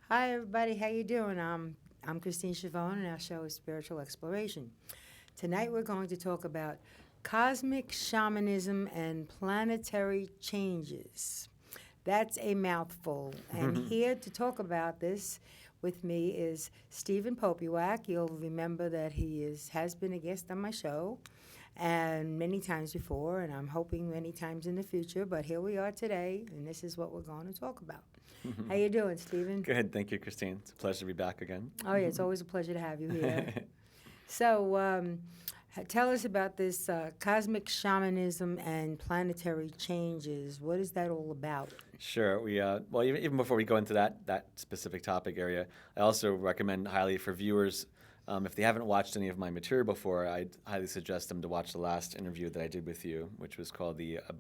Hi, everybody. How you doing? I'm Christine Schiavone, and our show is Spiritual Exploration. Tonight, we're going to talk about cosmic shamanism and planetary changes. That's a mouthful. And here to talk about this with me is Stephen Popiotek. You'll remember that has been a guest on my show and many times before, and I'm hoping many times in the future. But here we are today, and this is what we're going to talk about. How you doing, Stephen? Good, thank you, Christine. It's a pleasure to be back again. Oh, yeah, it's always a pleasure to have you here. So, tell us about this cosmic shamanism and planetary changes. What is that all about? Sure. Well, even before we go into that specific topic area, I also recommend highly for viewers, if they haven't watched any of my material before, I'd highly suggest them to watch the last interview that I did with you, which was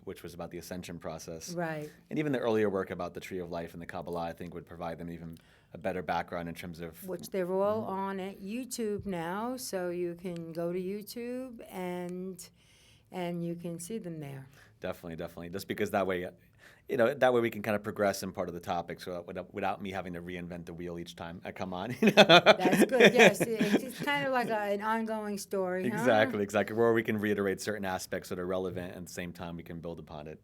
which was about the ascension process. Right. And even the earlier work about the tree of life and the Kabbalah, I think, would provide them even a better background in terms of Which they're all on at YouTube now, so you can go to YouTube and you can see them there. Definitely. Just because that way, that way we can kind of progress in part of the topic, so without me having to reinvent the wheel each time I come on. That's good. Yes, it's kind of like an ongoing story. Exactly. Where we can reiterate certain aspects that are relevant, and at the same time we can build upon it.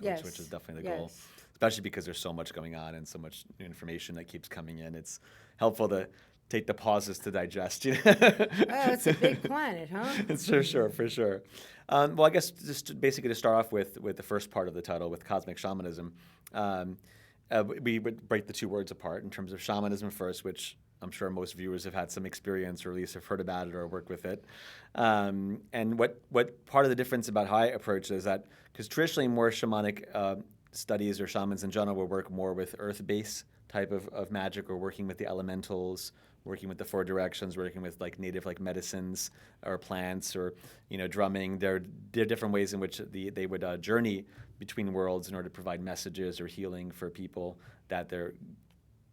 Yes. Which is definitely the goal. Especially because there's so much going on and so much new information that keeps coming in. It's helpful to take the pauses to digest. Oh, it's a big planet, huh? It's for sure. Well, I guess just basically to start off with the first part of the title, with cosmic shamanism, we would break the two words apart in terms of shamanism first, which I'm sure most viewers have had some experience or at least have heard about it or work with it. And what part of the difference about how I approach it is that, because traditionally more shamanic studies or shamans in general will work more with earth-based type of magic, or working with the elementals, working with the four directions, working with like native like medicines or plants, or drumming. There are different ways in which they would journey between worlds in order to provide messages or healing for people that they're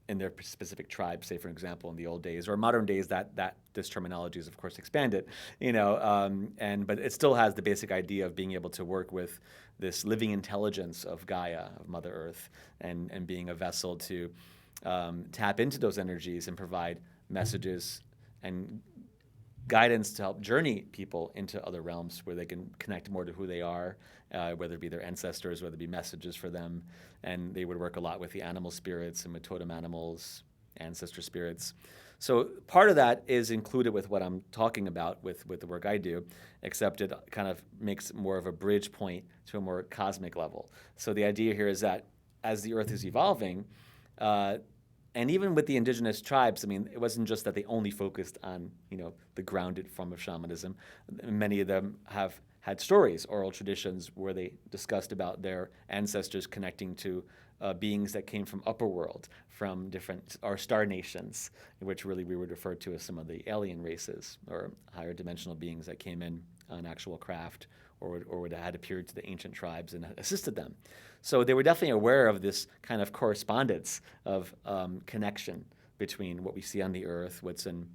in their specific tribe, say for example in the old days or modern days, that this terminology is of course expanded, but it still has the basic idea of being able to work with this living intelligence of Gaia, of Mother Earth, and being a vessel to tap into those energies and provide messages and guidance to help journey people into other realms where they can connect more to who they are, whether it be their ancestors, whether it be messages for them. And they would work a lot with the animal spirits and with totem animals, ancestor spirits. So part of that is included with what I'm talking about with the work I do, except it kind of makes more of a bridge point to a more cosmic level. So the idea here is that as the Earth is evolving, and even with the indigenous tribes, I mean, it wasn't just that they only focused on, the grounded form of shamanism. Many of them have had stories, oral traditions, where they discussed about their ancestors connecting to beings that came from upper world, from different, or star nations, which really we would refer to as some of the alien races, or higher dimensional beings that came in on actual craft, or would have had appeared to the ancient tribes and assisted them. So they were definitely aware of this kind of correspondence of connection between what we see on the earth, what's in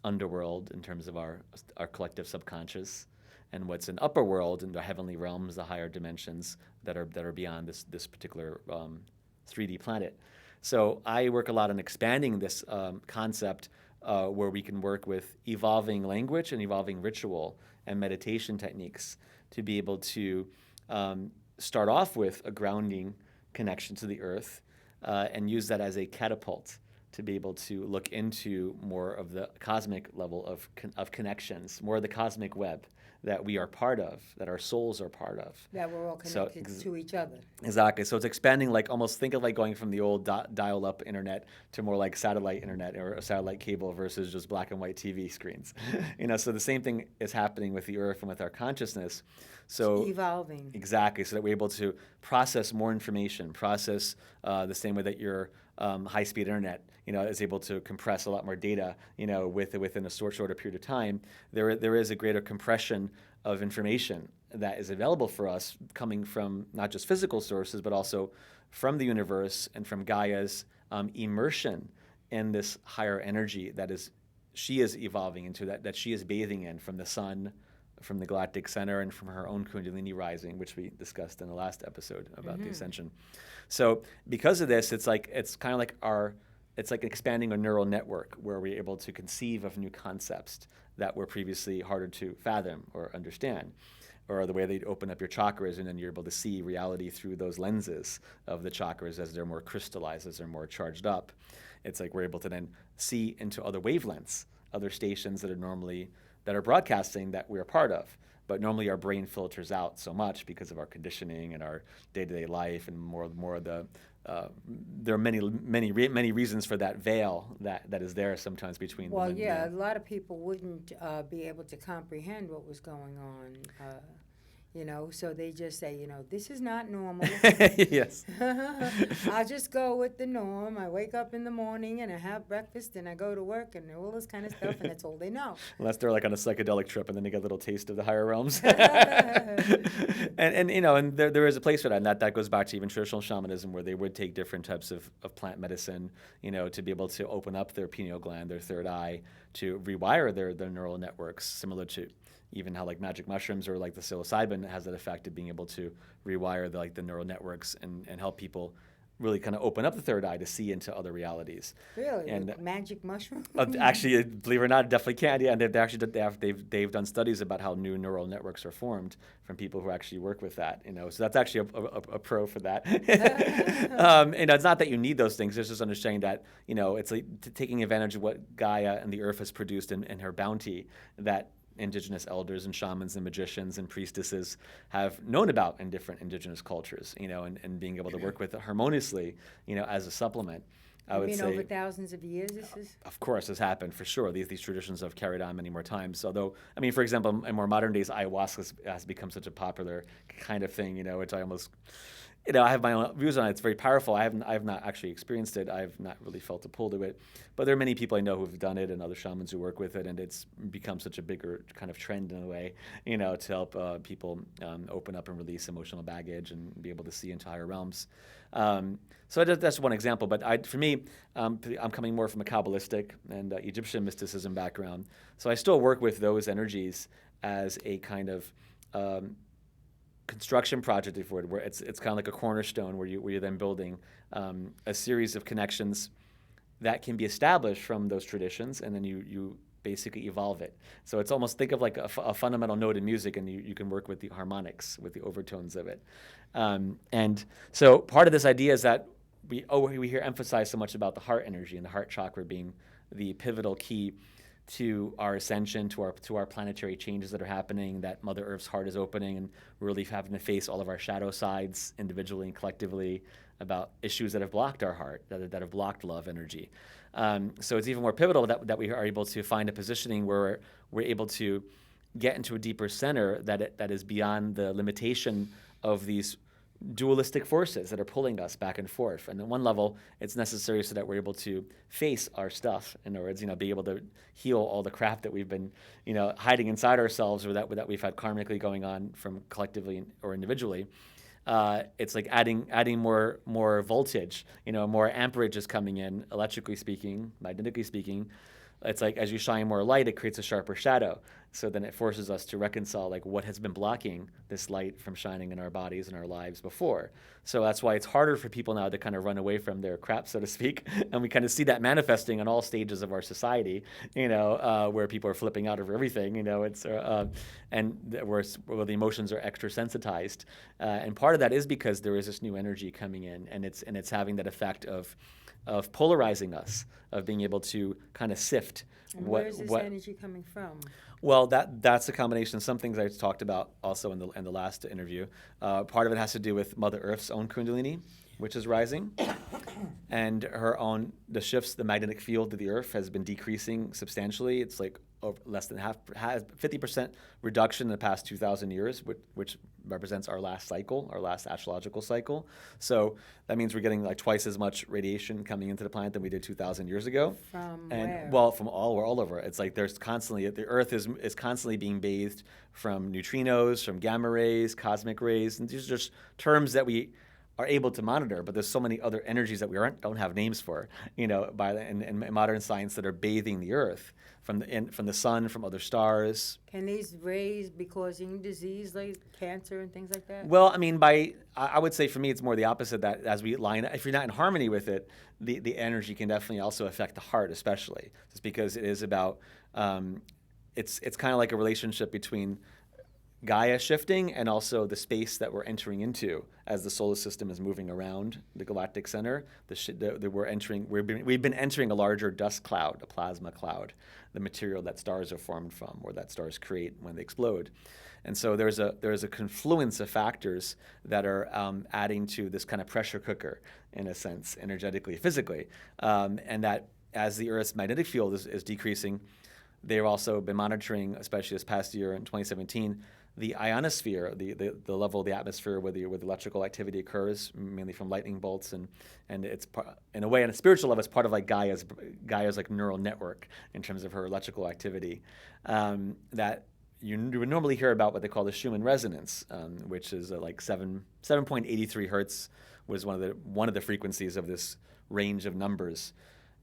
underworld in terms of our collective subconscious, and what's in upper world in the heavenly realms, the higher dimensions that are beyond this particular 3D planet. So I work a lot on expanding this concept where we can work with evolving language and evolving ritual and meditation techniques to be able to start off with a grounding connection to the earth and use that as a catapult to be able to look into more of the cosmic level of connections, more of the cosmic web that we are part of, that our souls are part of. That we're all connected to each other. Exactly. So it's expanding, like almost think of like going from the old dial-up internet to more like satellite internet or a satellite cable versus just black and white TV screens. So the same thing is happening with the earth and with our consciousness. So it's evolving. Exactly. So that we're able to process more information, process the same way that your high-speed internet, is able to compress a lot more data, within a shorter period of time. There is a greater compression of information that is available for us, coming from not just physical sources, but also from the universe and from Gaia's immersion in this higher energy she is evolving into, that she is bathing in from the sun, from the galactic center, and from her own Kundalini rising, which we discussed in the last episode about the ascension. So because of this, it's kind of like our it's like expanding a neural network where we're able to conceive of new concepts that were previously harder to fathom or understand. Or the way they open up your chakras, and then you're able to see reality through those lenses of the chakras as they're more crystallized, as they're more charged up. It's like we're able to then see into other wavelengths, other stations that are broadcasting that we're a part of. But normally our brain filters out so much because of our conditioning and our day-to-day life, and more of the there are many reasons for that veil that is there sometimes between. Well, yeah, a lot of people wouldn't be able to comprehend what was going on. So they just say, this is not normal. Yes. I just go with the norm. I wake up in the morning and I have breakfast and I go to work and all this kind of stuff, and that's all they know. Unless they're like on a psychedelic trip and then they get a little taste of the higher realms. and there is a place for that, and that goes back to even traditional shamanism, where they would take different types of plant medicine, to be able to open up their pineal gland, their third eye, to rewire their neural networks, similar to even how like magic mushrooms or like the psilocybin has that effect of being able to rewire the neural networks and help people really kind of open up the third eye to see into other realities. Really? And With magic mushroom? Actually, believe it or not, it definitely can. Yeah, and they've done studies about how new neural networks are formed from people who actually work with that. So that's actually a pro for that. It's not that you need those things. It's just understanding that it's like taking advantage of what Gaia and the earth has produced in her bounty that indigenous elders and shamans and magicians and priestesses have known about in different indigenous cultures, and being able to work with it harmoniously, as a supplement. I would say over thousands of years this is? Of course, this happened for sure. These traditions have carried on many more times. Although, for example, in more modern days, ayahuasca has become such a popular kind of thing, which I almost... I have my own views on it. It's very powerful. I have not actually experienced it. I've not really felt a pull to it. But there are many people I know who've done it, and other shamans who work with it, and it's become such a bigger kind of trend in a way, to help people open up and release emotional baggage and be able to see into higher realms. So that's one example. But for me, I'm coming more from a Kabbalistic and Egyptian mysticism background. So I still work with those energies as a kind of construction project, if where it's kind of like a cornerstone where you're then building a series of connections that can be established from those traditions, and then you basically evolve it. So it's almost, think of like a fundamental note in music, and you can work with the harmonics, with the overtones of it. And so part of this idea is that we hear emphasized so much about the heart energy and the heart chakra being the pivotal key to our ascension, to our planetary changes that are happening, that Mother Earth's heart is opening, and we're really having to face all of our shadow sides individually and collectively about issues that have blocked our heart, that have blocked love energy. So it's even more pivotal that we are able to find a positioning where we're able to get into a deeper center that is beyond the limitation of these dualistic forces that are pulling us back and forth. And at one level, it's necessary so that we're able to face our stuff. In other words, be able to heal all the crap that we've been, hiding inside ourselves, or that we've had karmically going on from collectively or individually. It's like adding more voltage, more amperage is coming in, electrically speaking, magnetically speaking. It's like as you shine more light, it creates a sharper shadow. So then it forces us to reconcile like what has been blocking this light from shining in our bodies and our lives before. So that's why it's harder for people now to kind of run away from their crap, so to speak. And we kind of see that manifesting on all stages of our society, where people are flipping out over everything, and where the emotions are extra sensitized. And part of that is because there is this new energy coming in, and it's having that effect of polarizing us, of being able to kind of sift. And where is this energy coming from? Well, that's a combination. Some things I talked about also in the last interview. Part of it has to do with Mother Earth's own Kundalini, which is rising, and the shifts, the magnetic field of the Earth has been decreasing substantially. It's like less than 50% reduction in the past 2,000 years, which represents our last cycle, our last astrological cycle. So that means we're getting like twice as much radiation coming into the planet than we did 2,000 years ago. From and where? Well, from all over. It's like the Earth is constantly being bathed from neutrinos, from gamma rays, cosmic rays, and these are just terms that we are able to monitor, but there's so many other energies that we don't have names for, in modern science, that are bathing the Earth from the sun, from other stars. Can these rays be causing disease like cancer and things like that? Well, I would say for me, it's more the opposite, that as we line, if you're not in harmony with it, the energy can definitely also affect the heart, especially, just because it is about, it's kind of like a relationship between Gaia shifting and also the space that we're entering into as the solar system is moving around the galactic center. We've been entering a larger dust cloud, a plasma cloud, the material that stars are formed from, or that stars create when they explode. And so there's a confluence of factors that are adding to this kind of pressure cooker, in a sense, energetically, physically, and that as the Earth's magnetic field is decreasing, they've also been monitoring, especially this past year in 2017, the ionosphere, the level of the atmosphere where the electrical activity occurs, mainly from lightning bolts, and it's in a way, on a spiritual level, it's part of like Gaia's like neural network in terms of her electrical activity, that you would normally hear about what they call the Schumann resonance, which is like 7.83 hertz was one of the frequencies of this range of numbers.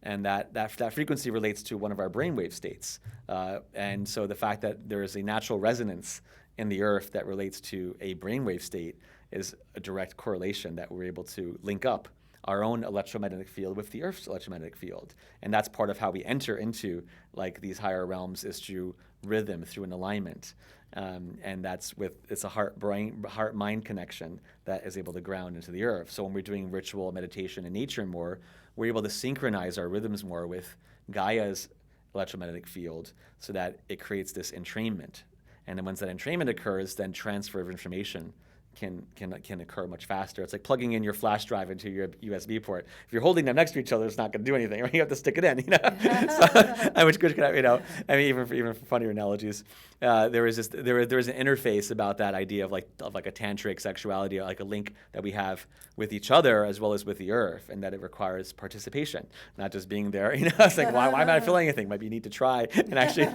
And that frequency relates to one of our brainwave states. And so the fact that there is a natural resonance in the Earth that relates to a brainwave state is a direct correlation that we're able to link up our own electromagnetic field with the Earth's electromagnetic field. And that's part of how we enter into like these higher realms, is through rhythm, through an alignment. And it's a heart-mind connection that is able to ground into the Earth. So when we're doing ritual meditation in nature more, we're able to synchronize our rhythms more with Gaia's electromagnetic field so that it creates this entrainment. And then once that entrainment occurs, then transfer of information can occur much faster. It's like plugging in your flash drive into your USB port. If you're holding them next to each other, it's not going to do anything. Right? You have to stick it in. I mean, even for funnier analogies, there was an interface about that idea of like a tantric sexuality, like a link that we have with each other as well as with the Earth, and that it requires participation, not just being there. It's like why am I not feeling anything? Maybe you need to try and actually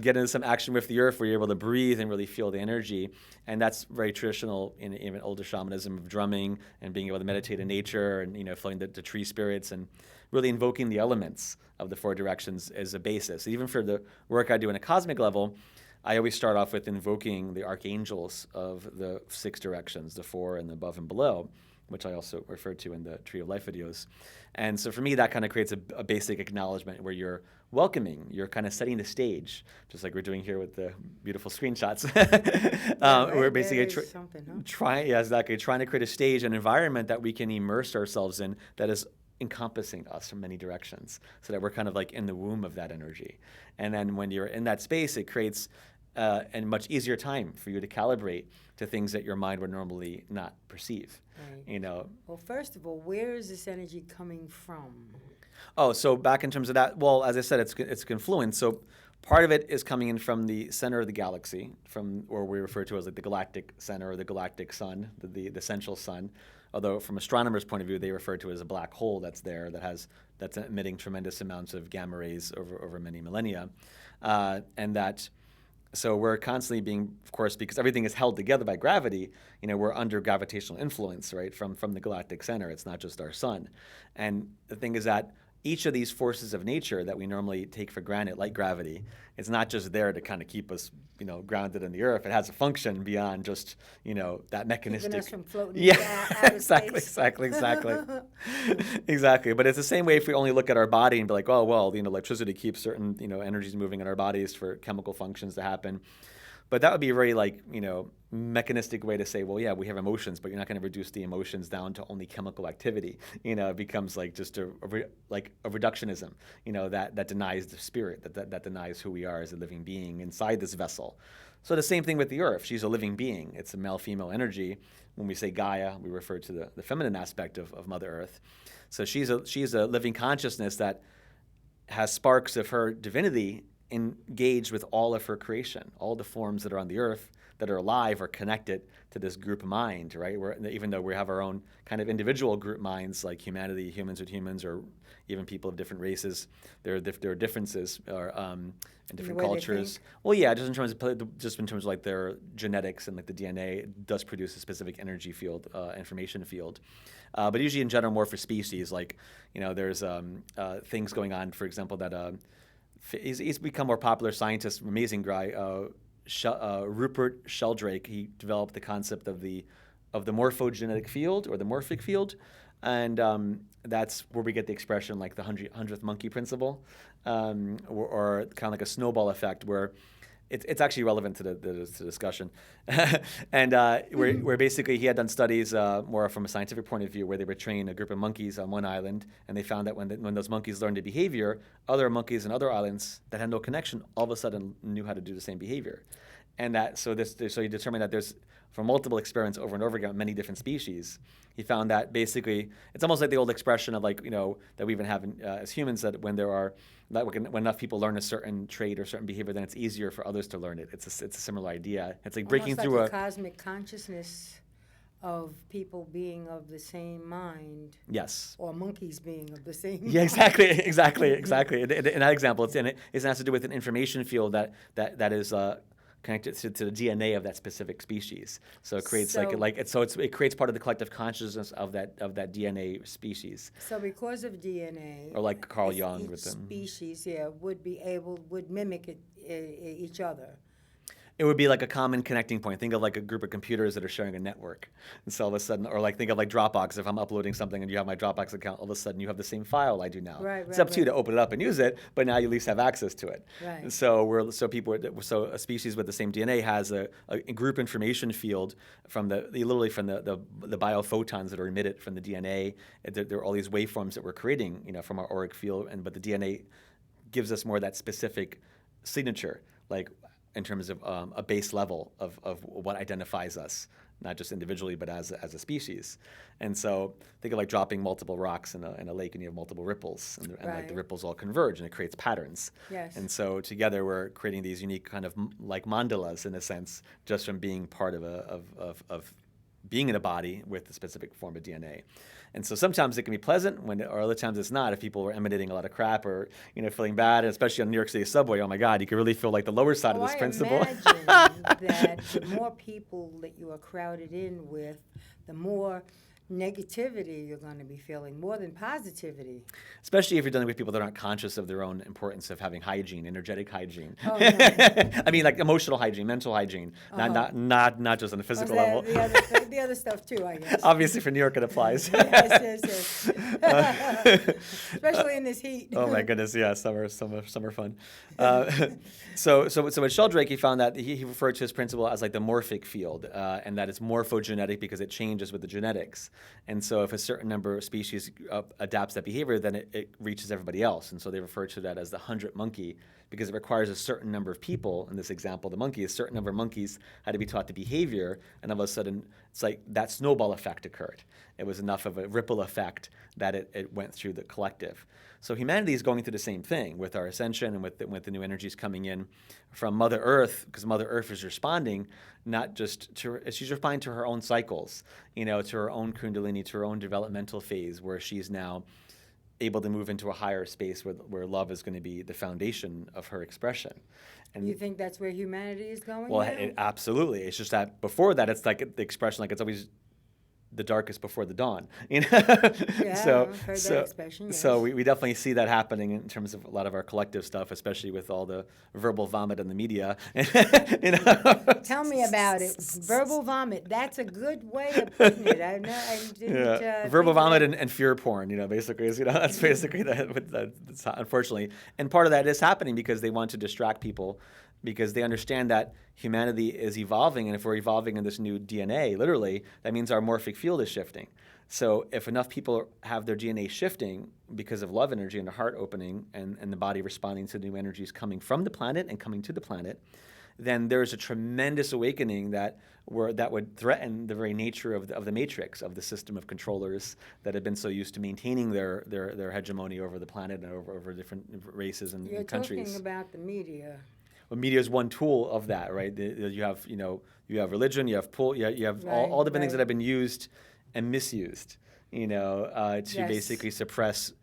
get into some action with the Earth where you're able to breathe and really feel the energy. And that's very traditional in even older shamanism, of drumming and being able to meditate in nature and feeling the tree spirits and really invoking the elements of the four directions as a basis. Even for the work I do in a cosmic level, I always start off with invoking the archangels of the six directions, the four and the above and below, which I also refer to in the Tree of Life videos. And so for me, that kind of creates a basic acknowledgement where you're welcoming, you're kind of setting the stage, just like we're doing here with the beautiful screenshots. We're basically trying to create a stage, an environment that we can immerse ourselves in that is encompassing us from many directions, so that we're kind of like in the womb of that energy. And then when you're in that space, it creates a much easier time for you to calibrate to things that your mind would normally not perceive. Right. Well, first of all, where is this energy coming from? Oh, so back in terms of that, well, as I said, it's confluence. So part of it is coming in from the center of the galaxy, from where we refer to as like the galactic center or the galactic sun, the central sun. Although from astronomers' point of view, they refer to it as a black hole that's there, that's emitting tremendous amounts of gamma rays over many millennia, So we're constantly being, of course, because everything is held together by gravity, we're under gravitational influence, right, from the galactic center. It's not just our sun. And the thing is that each of these forces of nature that we normally take for granted, like gravity, it's not just there to kind of keep us, grounded in the Earth. It has a function beyond just, that mechanistic. Keeping us from floating out of space. Exactly. But it's the same way if we only look at our body and be like, oh, well, electricity keeps certain, energies moving in our bodies for chemical functions to happen. But that would be a very mechanistic way to say, well, yeah, we have emotions, but you're not going to reduce the emotions down to only chemical activity. It becomes like just a reductionism, that denies the spirit, that denies who we are as a living being inside this vessel. So the same thing with the Earth. She's a living being. It's a male-female energy. When we say Gaia, we refer to the feminine aspect of Mother Earth. So she's a living consciousness that has sparks of her divinity engaged with all of her creation. All the forms that are on the Earth that are alive are connected to this group mind, right? Even though we have our own kind of individual group minds, like humanity, humans with humans, or even people of different races, there are differences in different cultures. Well, yeah, just in terms of like their genetics and like the DNA does produce a specific energy field, information field. But usually in general, more for species, like there's things going on, for example, that. He's become more popular scientist, amazing guy, Rupert Sheldrake. He developed the concept of the morphogenetic field or the morphic field, and that's where we get the expression like the 100th monkey principle, or kind of like a snowball effect where it's actually relevant to the discussion. And where basically he had done studies more from a scientific point of view where they would train a group of monkeys on one island, and they found that when those monkeys learned a behavior, other monkeys in other islands that had no connection all of a sudden knew how to do the same behavior. And so he determined that there's, from multiple experiments over and over again, many different species, he found that basically it's almost like the old expression of like, that we even have as humans, that when enough people learn a certain trait or certain behavior, then it's easier for others to learn it. It's a similar idea. It's like breaking almost through like a cosmic consciousness of people being of the same mind. Yes. Or monkeys being of the same Yeah, mind. exactly. In that example, it has to do with an information field that is connected to the DNA of that specific species. So it creates it creates part of the collective consciousness of that DNA species. So because of DNA, or like Carl Jung each with them. species, would mimic each other. It would be like a common connecting point. Think of like a group of computers that are sharing a network. And so all of a sudden, or like think of like Dropbox. If I'm uploading something and you have my Dropbox account, all of a sudden you have the same file I do now. Right, it's up to you to open it up and use it, but now you at least have access to it. Right. And so a species with the same DNA has a group information field from the biophotons that are emitted from the DNA. There are all these waveforms that we're creating, from our auric field, but the DNA gives us more of that specific signature, like in terms of a base level of what identifies us, not just individually, but as a species. And so think of like dropping multiple rocks in a lake, and you have multiple ripples, and like the ripples all converge, and it creates patterns. Yes. And so together we're creating these unique kind of like mandalas, in a sense, just from being part of being in a body with a specific form of DNA. And so sometimes it can be pleasant, or other times it's not. If people are emanating a lot of crap or feeling bad, especially on the New York City subway, oh my God, you can really feel like the lower side of this principle. I imagine that the more people that you are crowded in with, the more negativity you're going to be feeling, more than positivity. Especially if you're dealing with people that aren't conscious of their own importance of having hygiene, energetic hygiene. Oh, no. I mean, like emotional hygiene, mental hygiene, not just on the physical level. The other stuff too, I guess. Obviously, for New York, it applies. Yes. Especially in this heat. Oh my goodness, yeah, summer fun. So with Sheldrake, he found that he referred to his principle as like the morphic field, and that it's morphogenetic because it changes with the genetics. And so if a certain number of species adapts that behavior, then it reaches everybody else. And so they refer to that as the 100 monkey, because it requires a certain number of people. In this example, the monkey, a certain number of monkeys had to be taught the behavior, and all of a sudden, it's like that snowball effect occurred. It was enough of a ripple effect that it went through the collective. So humanity is going through the same thing with our ascension and with the new energies coming in from Mother Earth, because Mother Earth is responding not just she's responding to her own cycles, to her own kundalini, to her own developmental phase, where she's now able to move into a higher space where love is going to be the foundation of her expression. And you think that's where humanity is going? Well, absolutely. It's just that before that, it's like the expression, like it's always the darkest before the dawn. Yeah, I've heard that expression, yes. So we definitely see that happening in terms of a lot of our collective stuff, especially with all the verbal vomit in the media. Tell me about it. Verbal vomit. That's a good way of putting it. I didn't. Verbal vomit and fear porn. Basically, that's basically that's unfortunately. And part of that is happening because they want to distract people, because they understand that humanity is evolving, and if we're evolving in this new DNA, literally, that means our morphic field is shifting. So if enough people have their DNA shifting because of love energy and the heart opening and the body responding to new energies coming from the planet and coming to the planet, then there's a tremendous awakening that would threaten the very nature of the matrix, of the system of controllers that have been so used to maintaining their hegemony over the planet and over different races and countries. You're talking about the media. Well, media is one tool of that, right? You have religion, you have you have all different things that have been used and misused, to basically suppress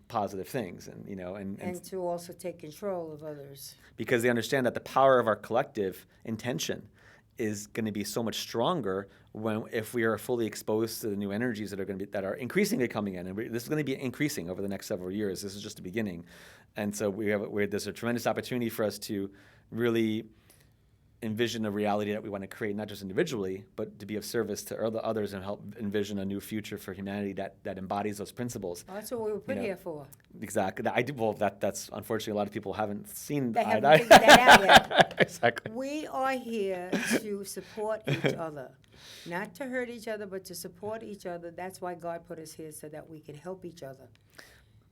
positive things, and to also take control of others. Because they understand that the power of our collective intention is going to be so much stronger if we are fully exposed to the new energies that are increasingly coming in, and this is going to be increasing over the next several years. This is just the beginning, and so there's a tremendous opportunity for us to really envision a reality that we want to create, not just individually, but to be of service to others and help envision a new future for humanity that embodies those principles. Well, that's what we were put here for. Exactly. That's unfortunately a lot of people haven't seen. They haven't figured that out yet. Exactly. We are here to support each other, not to hurt each other, but to support each other. That's why God put us here, so that we could help each other.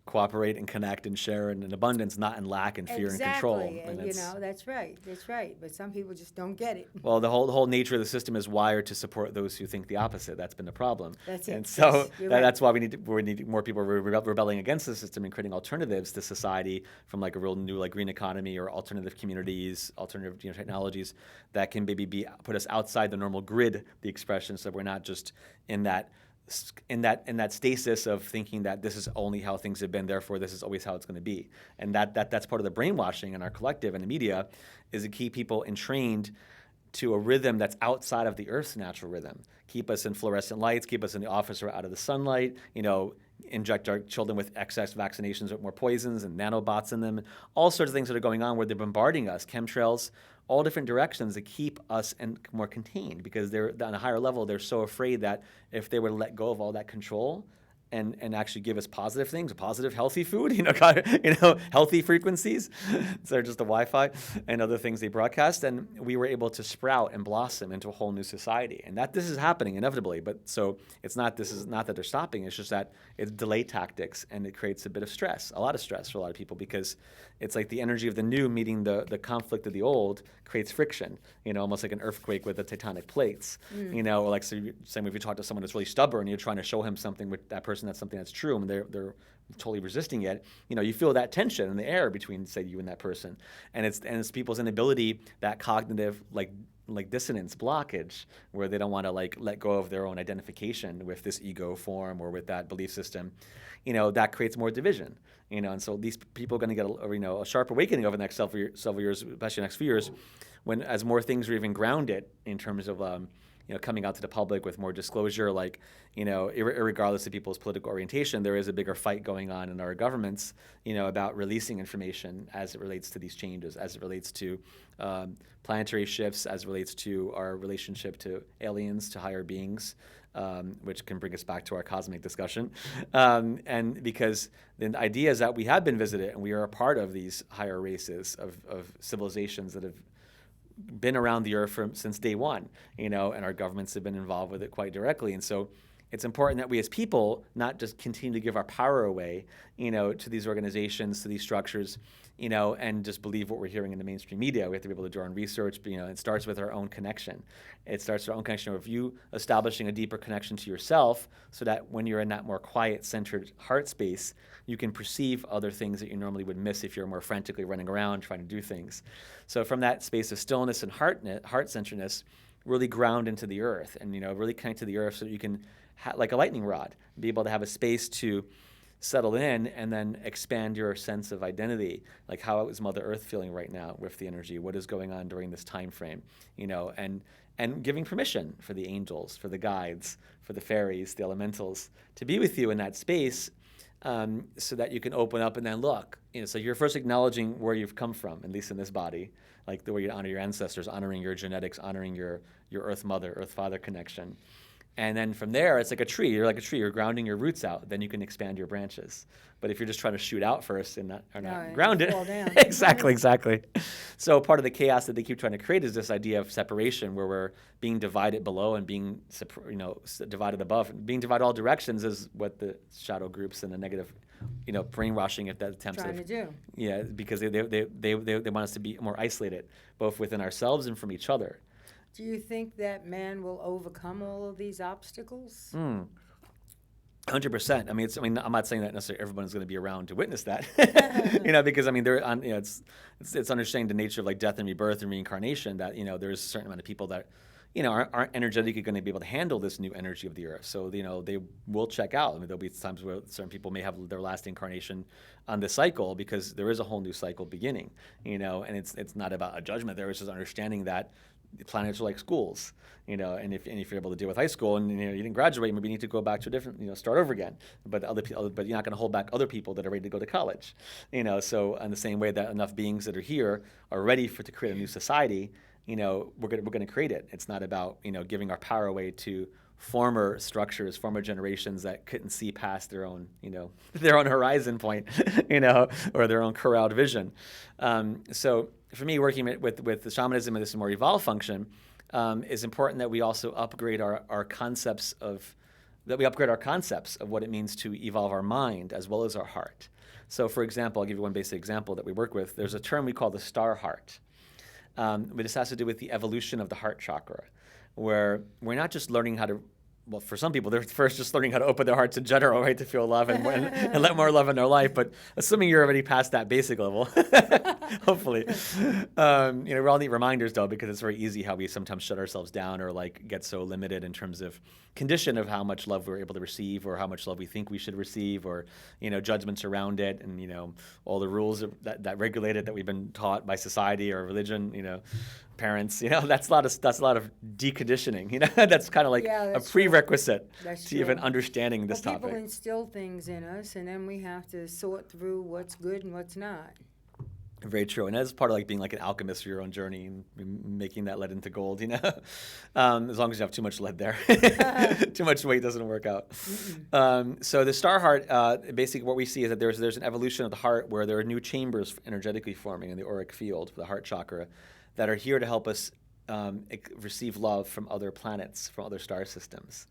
Cooperate and connect and share in abundance, not in lack and fear and control. And that's right. That's right. But some people just don't get it. Well, the whole nature of the system is wired to support those who think the opposite. That's been the problem. That's it. And so Yes, that's why we need more people rebelling against the system and creating alternatives to society, from like a real new like green economy or alternative communities, alternative technologies that can maybe put us outside the normal grid, the expression, so we're not just in that stasis of thinking that this is only how things have been, therefore this is always how it's going to be. And that's part of the brainwashing in our collective and the media, is to keep people entrained to a rhythm that's outside of the Earth's natural rhythm. Keep us in fluorescent lights, keep us in the office or out of the sunlight, inject our children with excess vaccinations with more poisons and nanobots in them, all sorts of things that are going on where they're bombarding us, chemtrails, all different directions to keep us more contained, because they're on a higher level. They're so afraid that if they were to let go of all that control and actually give us positive things, positive, healthy food, healthy frequencies, so just the Wi-Fi and other things they broadcast, and we were able to sprout and blossom into a whole new society. And that this is happening inevitably, but so this is not that they're stopping, it's just that it's delay tactics, and it creates a bit of stress, a lot of stress for a lot of people, because it's like the energy of the new meeting the conflict of the old creates friction, almost like an earthquake with the tectonic plates, or like, so same if you talk to someone that's really stubborn, you're trying to show him something with that person that's something that's true, and they're totally resisting it. You feel that tension in the air between, say, you and that person, and it's people's inability, that cognitive like dissonance blockage, where they don't want to let go of their own identification with this ego form or with that belief system. That creates more division. And so these people are going to get a sharp awakening over the next several years, especially the next few years, as more things are even grounded in terms of coming out to the public with more disclosure, regardless of people's political orientation. There is a bigger fight going on in our governments, about releasing information as it relates to these changes, as it relates to planetary shifts, as it relates to our relationship to aliens, to higher beings, which can bring us back to our cosmic discussion. And because the idea is that we have been visited, and we are a part of these higher races of civilizations that have been around the earth since day one, and our governments have been involved with it quite directly. And so it's important that we as people not just continue to give our power away, to these organizations, to these structures, and just believe what we're hearing in the mainstream media. We have to be able to do our own research. It starts with our own connection. It starts with our own connection of you establishing a deeper connection to yourself, so that when you're in that more quiet, centered heart space, you can perceive other things that you normally would miss if you're more frantically running around trying to do things. So from that space of stillness and heart-centeredness, really ground into the earth, and really connect to the earth, so that you can, like a lightning rod, be able to have a space to settle in and then expand your sense of identity. Like, how is Mother Earth feeling right now with the energy? What is going on during this time frame? And giving permission for the angels, for the guides, for the fairies, the elementals, to be with you in that space, so that you can open up and then look. So you're first acknowledging where you've come from, at least in this body, like the way you honor your ancestors, honoring your genetics, honoring your Earth Mother, Earth Father connection. And then from there, it's like a tree. You're like a tree. You're grounding your roots out. Then you can expand your branches. But if you're just trying to shoot out first and not grounded, fall down. exactly. So part of the chaos that they keep trying to create is this idea of separation, where we're being divided below and being divided above. And being divided all directions is what the shadow groups and the negative, brainwashing at that attempts Trying to do. Yeah, because they want us to be more isolated, both within ourselves and from each other. Do you think that man will overcome all of these obstacles? 100%. I'm not saying that necessarily everyone's going to be around to witness that, because it's understanding the nature of like death and rebirth and reincarnation, that there's a certain amount of people that aren't energetically going to be able to handle this new energy of the earth. So they will check out. There'll be times where certain people may have their last incarnation on this cycle, because there is a whole new cycle beginning. And it's not about a judgment. There is just understanding that the planets are like schools, and if you're able to deal with high school and you didn't graduate, maybe you need to go back to a different, start over again. But but you're not going to hold back other people that are ready to go to college, So in the same way that enough beings that are here are ready to create a new society, we're going to create it. It's not about, giving our power away to former structures, former generations that couldn't see past their own, their own horizon point, or their own corralled vision. So for me, working with the shamanism and this more evolved function, is important that we also upgrade our concepts of what it means to evolve our mind as well as our heart. So for example, I'll give you one basic example that we work with. There's a term we call the star heart. This has to do with the evolution of the heart chakra, where we're not just learning how to, well, for some people, they're first just learning how to open their hearts in general, right, to feel love and let more love in their life. But assuming you're already past that basic level, hopefully, we all need reminders, though, because it's very easy how we sometimes shut ourselves down or like get so limited in terms of condition of how much love we're able to receive or how much love we think we should receive, or judgments around it, and all the rules that regulate it that we've been taught by society or religion, parents, that's a lot of deconditioning. That's kind of like a prerequisite to even understanding this topic. People instill things in us, and then we have to sort through what's good and what's not. Very true, and that's part of like being like an alchemist for your own journey and making that lead into gold. As long as you have too much lead there, too much weight doesn't work out. So the star heart, basically, what we see is that there's an evolution of the heart where there are new chambers energetically forming in the auric field, the heart chakra, that are here to help us receive love from other planets, from other star systems.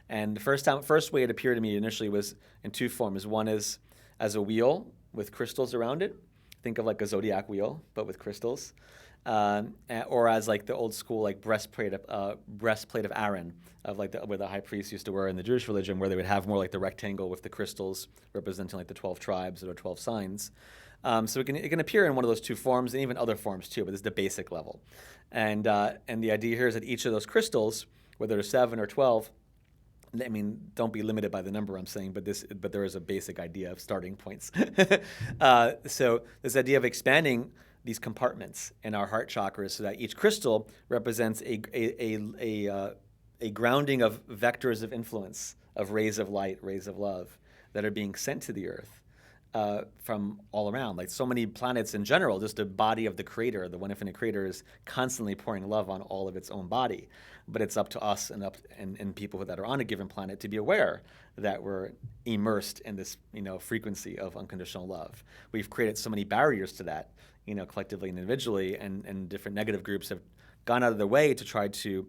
And the first way it appeared to me initially was in two forms. One is as a wheel with crystals around it. Think of like a zodiac wheel, but with crystals, or as like the old school like breastplate of Aaron, of like where the high priest used to wear in the Jewish religion, where they would have more like the rectangle with the crystals representing like the 12 tribes or 12 signs. So it can appear in one of those two forms and even other forms too, but this is the basic level. And the idea here is that each of those crystals, whether they're 7 or 12, I mean, don't be limited by the number I'm saying, but there is a basic idea of starting points. So this idea of expanding these compartments in our heart chakras so that each crystal represents a grounding of vectors of influence, of rays of light, rays of love that are being sent to the earth from all around. Like so many planets in general, just the body of the creator, the one infinite creator, is constantly pouring love on all of its own body. But it's up to us and people that are on a given planet to be aware that we're immersed in this frequency of unconditional love. We've created so many barriers to that, collectively and individually, and different negative groups have gone out of their way to try to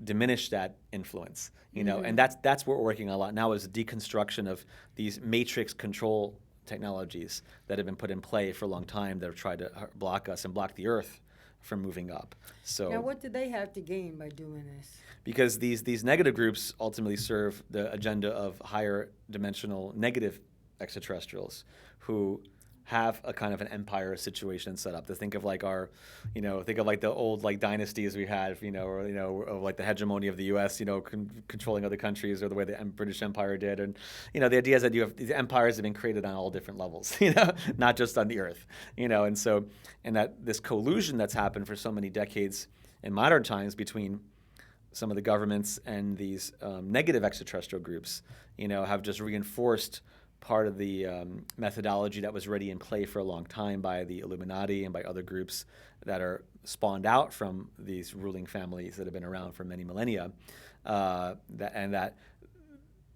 diminish that influence. And that's what we're working on a lot now, is the deconstruction of these matrix control technologies that have been put in play for a long time that have tried to block us and block the earth from moving up. So now, what do they have to gain by doing this? Because these negative groups ultimately serve the agenda of higher dimensional negative extraterrestrials who have a kind of an empire situation set up. To think of like the old like dynasties we had, or like the hegemony of the U.S., controlling other countries, or the way the British Empire did, and the idea is that you have these empires have been created on all different levels, not just on the Earth, and that this collusion that's happened for so many decades in modern times between some of the governments and these negative extraterrestrial groups, have just reinforced part of the methodology that was already in play for a long time by the Illuminati and by other groups that are spawned out from these ruling families that have been around for many millennia.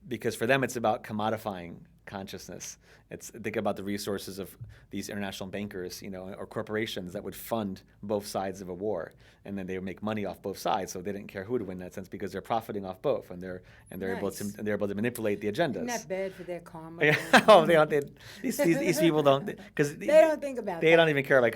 Because for them it's about commodifying consciousness. Think about the resources of these international bankers, or corporations that would fund both sides of a war, and then they would make money off both sides. So they didn't care who to win in that sense because they're profiting off both, and they're able to manipulate the agendas. Isn't that bad for their karma? Yeah. These people don't, because they don't think about. They don't even care about it,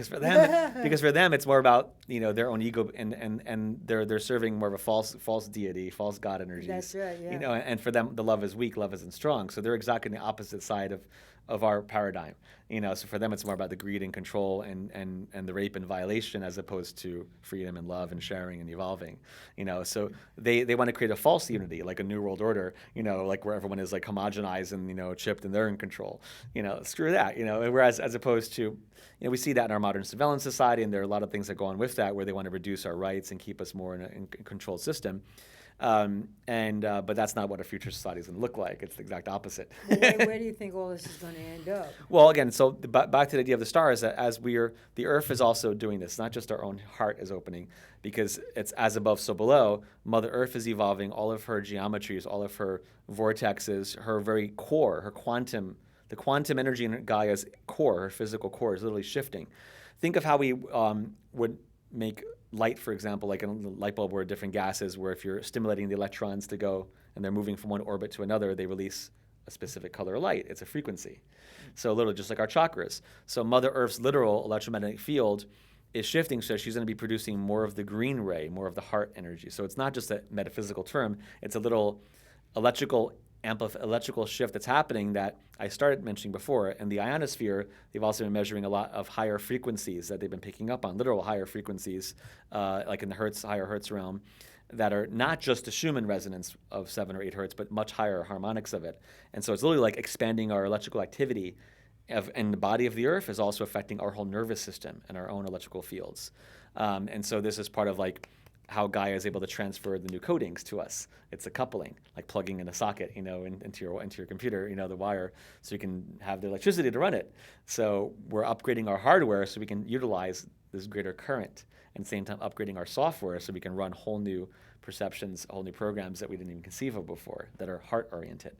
because for them it's more about their own ego, and they're serving more of a false deity, false god energies. That's right. Yeah. And for them the love is weak, love isn't strong. So they're exactly on the opposite side of our paradigm. So for them it's more about the greed and control and the rape and violation, as opposed to freedom and love and sharing and evolving. So they want to create a false unity, like a new world order, like where everyone is like homogenized and chipped and they're in control. Screw that. Whereas as opposed to, we see that in our modern surveillance society, and there are a lot of things that go on with that, where they want to reduce our rights and keep us more in a controlled system. But that's not what a future society is going to look like. It's the exact opposite. Well, where do you think all this is going to end up? Well, again, so back to the idea of the stars, that as the Earth is also doing this, not just our own heart is opening, because it's as above, so below. Mother Earth is evolving all of her geometries, all of her vortexes, her very core, the quantum energy in Gaia's core, her physical core, is literally shifting. Think of how we would make light, for example, like in a light bulb where different gases, where if you're stimulating the electrons to go and they're moving from one orbit to another, they release a specific color of light. It's a frequency. So literally just like our chakras. So Mother Earth's literal electromagnetic field is shifting, so she's going to be producing more of the green ray, more of the heart energy. So it's not just a metaphysical term, it's a little electrical shift that's happening that I started mentioning before. In the ionosphere, they've also been measuring a lot of higher frequencies that they've been picking up on, literal higher frequencies, like in the higher hertz realm, that are not just a Schumann resonance of 7 or 8 hertz, but much higher harmonics of it. And so it's literally like expanding our electrical activity and the body of the Earth is also affecting our whole nervous system and our own electrical fields. And so this is part of like how Gaia is able to transfer the new codings to us. It's a coupling, like plugging in a socket, into your computer, the wire, so you can have the electricity to run it. So we're upgrading our hardware so we can utilize this greater current, and at the same time upgrading our software so we can run whole new perceptions, whole new programs that we didn't even conceive of before that are heart-oriented.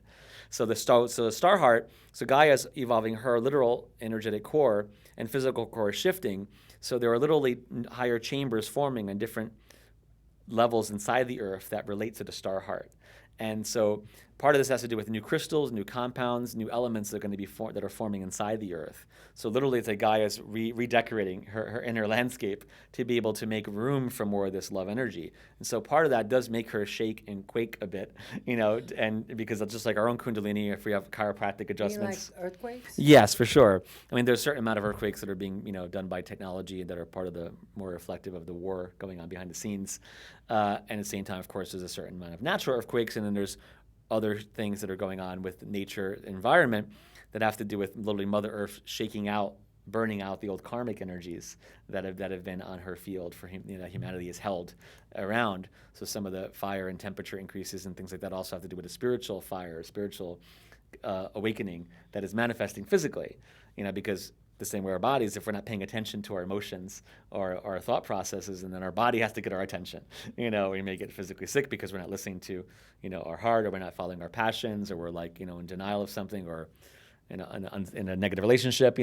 So the star heart, so Gaia is evolving her literal energetic core and physical core is shifting. So there are literally higher chambers forming on different levels inside the Earth that relate to the star heart. And so part of this has to do with new crystals, new compounds, new elements that are going to be that are forming inside the Earth. So literally it's like Gaia's redecorating her inner landscape to be able to make room for more of this love energy. And so part of that does make her shake and quake a bit, and because it's just like our own Kundalini, if we have chiropractic adjustments. You mean like earthquakes? Yes, for sure. I mean, there's a certain amount of earthquakes that are being, done by technology that are part of the more reflective of the war going on behind the scenes. And at the same time, of course, there's a certain amount of natural earthquakes, and then there's other things that are going on with nature environment that have to do with literally Mother Earth shaking out, burning out the old karmic energies that have been on her field for humanity is held around. So some of the fire and temperature increases and things like that also have to do with a spiritual fire, spiritual awakening that is manifesting physically, because the same way our bodies, if we're not paying attention to our emotions or our thought processes, and then our body has to get our attention. We may get physically sick because we're not listening to, our heart, or we're not following our passions, or we're like, in denial of something, or in a negative relationship,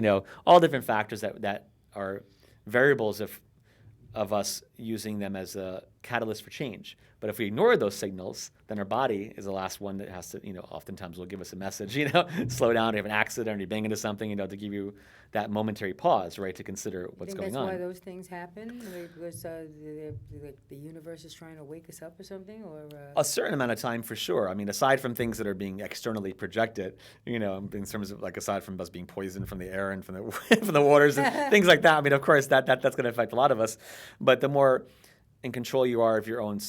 all different factors that are variables of us using them as a catalyst for change. But if we ignore those signals, then our body is the last one that has to, oftentimes will give us a message, slow down, you have an accident, or you bang into something, to give you that momentary pause, right, to consider what's going on. That's why those things happen? Because the universe is trying to wake us up or something? Or a certain amount of time, for sure. I mean, aside from things that are being externally projected, in terms of aside from us being poisoned from the air and from the from the waters and things like that. I mean, of course, that's going to affect a lot of us. But the more in control you are of your own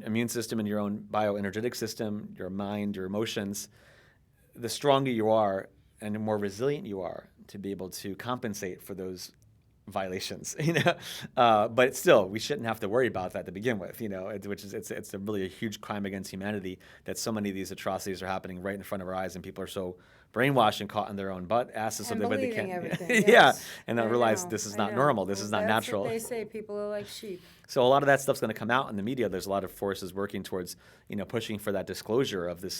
immune system and your own bioenergetic system, your mind, your emotions, the stronger you are and the more resilient you are to be able to compensate for those violations, but still, we shouldn't have to worry about that to begin with, which is it's really a huge crime against humanity that so many of these atrocities are happening right in front of our eyes, and people are so brainwashed and caught in their own asses, so they can't. Everything, yeah, and I realize this is not normal. This is not natural. That's what they say. People are like sheep. So a lot of that stuff's going to come out in the media. There's a lot of forces working towards, pushing for that disclosure of this